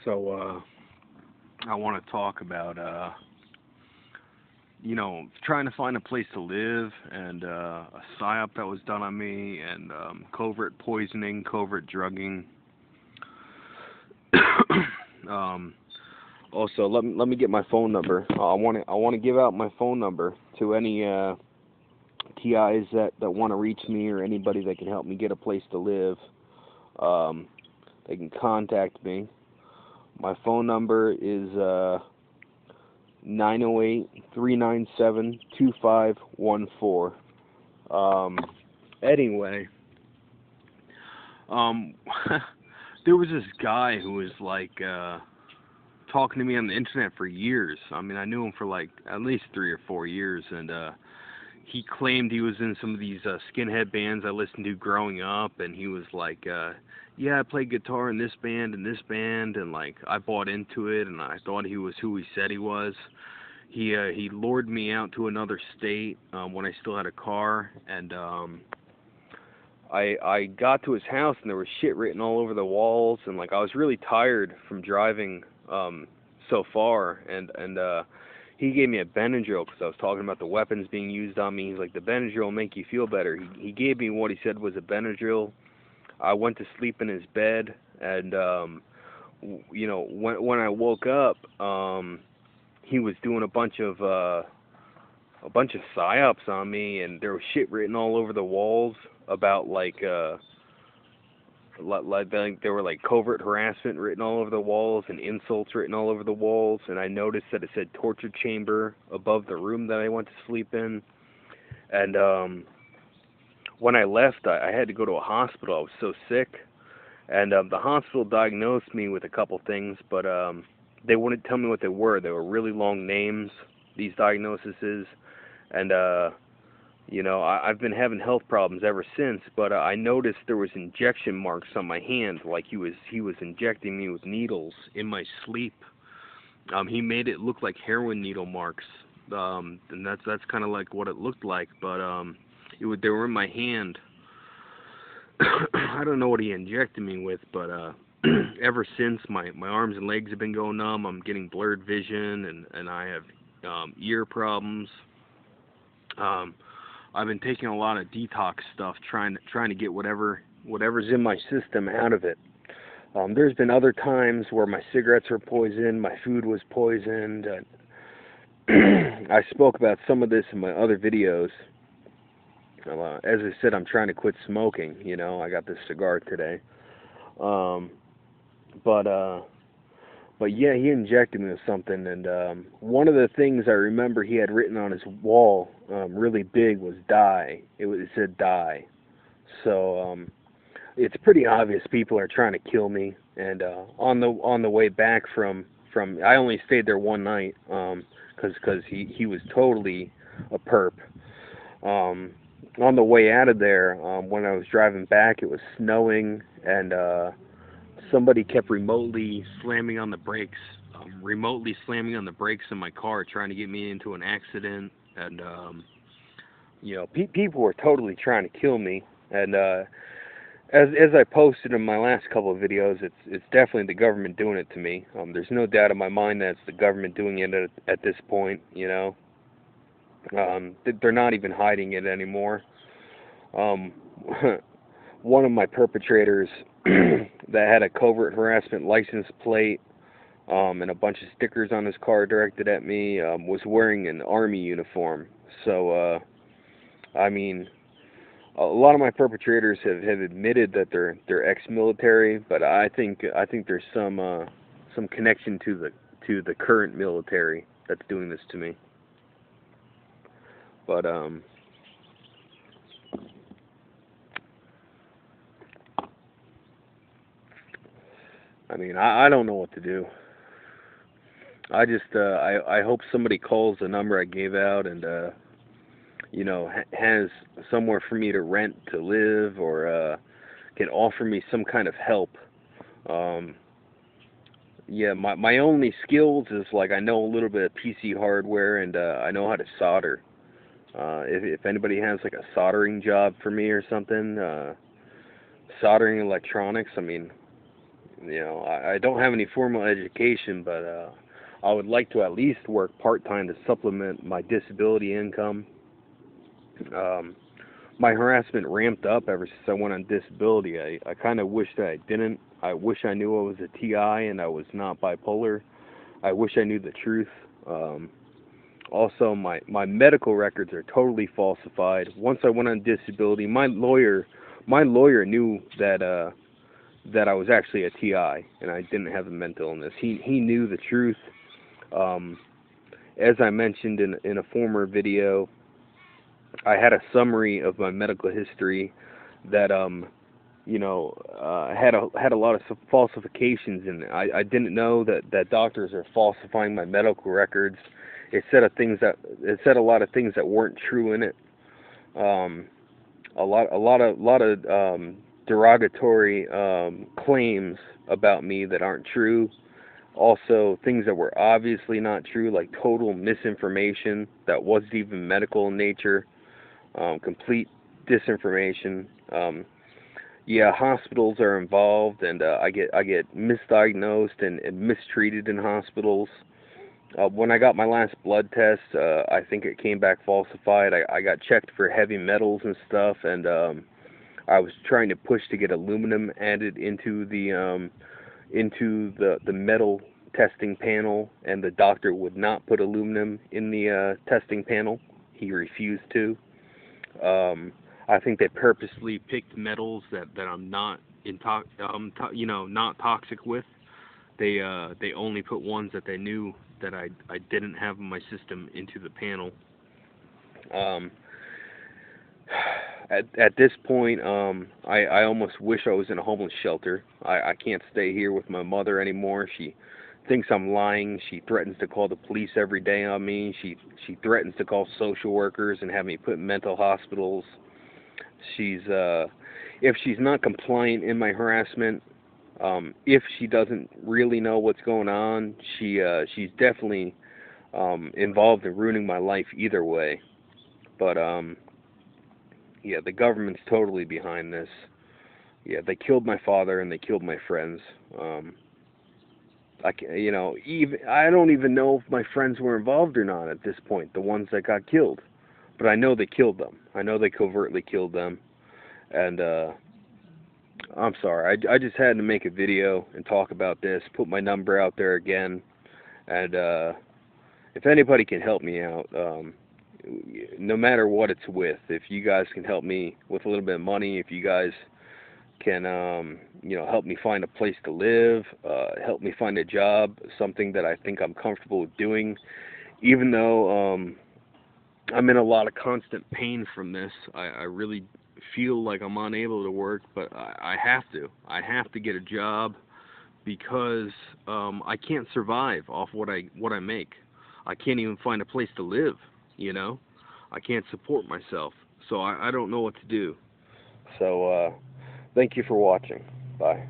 So, I want to talk about, trying to find a place to live and a psyop that was done on me and covert poisoning, covert drugging. um, Also, let me get my phone number. I want to give out my phone number to any TIs that want to reach me or anybody that can help me get a place to live. Um, they can contact me. My phone number is 908-397-2514. Anyway, um, there was this guy who was like talking to me on the internet for years. I mean, I knew him for like at least 3 or 4 years, and he claimed he was in some of these skinhead bands I listened to growing up, and he was like, yeah, I play guitar in this band and this band, and like I bought into it, and I thought he was who he said he was. He lured me out to another state when I still had a car, and I got to his house, and there was shit written all over the walls, and like I was really tired from driving so far, and he gave me a Benadryl because I was talking about the weapons being used on me. He's like, the Benadryl will make you feel better. He gave me what he said was a Benadryl. I went to sleep in his bed, and when I woke up, he was doing a bunch of psyops on me, and there was shit written all over the walls about like there were like covert harassment written all over the walls and insults written all over the walls, and I noticed that it said torture chamber above the room that I went to sleep in. And when I left, I had to go to a hospital. I was so sick, and the hospital diagnosed me with a couple things, but they wouldn't tell me what they were. They were really long names, these diagnoses, and I've been having health problems ever since, but I noticed there was injection marks on my hand, like he was injecting me with needles in my sleep. He made it look like heroin needle marks, and that's kind of like what it looked like, but they were in my hand. I don't know what he injected me with, but ever since my arms and legs have been going numb. I'm getting blurred vision, and I have ear problems. I've been taking a lot of detox stuff, trying to get whatever's in my system out of it. There's been other times where my cigarettes were poisoned, my food was poisoned. I spoke about some of this in my other videos. As I said, I'm trying to quit smoking. I got this cigar today. But yeah, he injected me with something, and one of the things I remember he had written on his wall, really big, was "die." It said "die." So it's pretty obvious people are trying to kill me. And on the way back from I only stayed there one night, because he was totally a perp. On the way out of there, when I was driving back, it was snowing, and somebody kept remotely slamming on the brakes in my car, trying to get me into an accident. And people were totally trying to kill me. And as I posted in my last couple of videos, it's definitely the government doing it to me. There's no doubt in my mind that it's the government doing it at this point. They're not even hiding it anymore. One of my perpetrators that had a covert harassment license plate and a bunch of stickers on his car directed at me was wearing an army uniform. So I mean, a lot of my perpetrators have admitted that they're ex-military, but I think there's some connection to the current military that's doing this to me. But I mean, I don't know what to do. I just I hope somebody calls the number I gave out and has somewhere for me to rent to live, or can offer me some kind of help. Yeah, my only skills is like I know a little bit of PC hardware, and I know how to solder. If anybody has like a soldering job for me or something, soldering electronics, I mean, You know, I don't have any formal education, but I would like to at least work part-time to supplement my disability income. Um, my harassment ramped up ever since I went on disability. I kind of wish that I didn't. I wish I knew I was a TI and I was not bipolar. I wish I knew the truth. Also, my medical records are totally falsified. Once I went on disability, my lawyer knew that I was actually a TI and I didn't have a mental illness. He knew the truth. Um, as I mentioned in a former video, I had a summary of my medical history that had a lot of falsifications in it. I didn't know that doctors are falsifying my medical records. It said a lot of things that weren't true in it. Um, a lot of derogatory claims about me that aren't true. Also, things that were obviously not true, like total misinformation that wasn't even medical in nature. Complete disinformation. Yeah, hospitals are involved, and I get misdiagnosed and mistreated in hospitals. When I got my last blood test, I think it came back falsified. I got checked for heavy metals and stuff, and I was trying to push to get aluminum added into the metal testing panel, and the doctor would not put aluminum in the testing panel. He refused to. I think they purposely picked metals that I'm not not toxic with. They only put ones that they knew that I didn't have in my system into the panel. Um, at this point, I almost wish I was in a homeless shelter. I can't stay here with my mother anymore. She thinks I'm lying. She threatens to call the police every day on me. She threatens to call social workers and have me put in mental hospitals. She's if she's not compliant in my harassment, if she doesn't really know what's going on, she's definitely involved in ruining my life either way. But yeah, the government's totally behind this. Yeah, they killed my father and they killed my friends. Even I don't even know if my friends were involved or not at this point, the ones that got killed. But I know they killed them. I know they covertly killed them. And I'm sorry. I just had to make a video and talk about this, put my number out there again. And if anybody can help me out, no matter what it's with, if you guys can help me with a little bit of money, if you guys can help me find a place to live, help me find a job, something that I think I'm comfortable with doing, even though I'm in a lot of constant pain from this. I really feel like I'm unable to work, but I have to. I have to get a job because I can't survive off what I make. I can't even find a place to live, you know? I can't support myself. So I don't know what to do. So thank you for watching. Bye.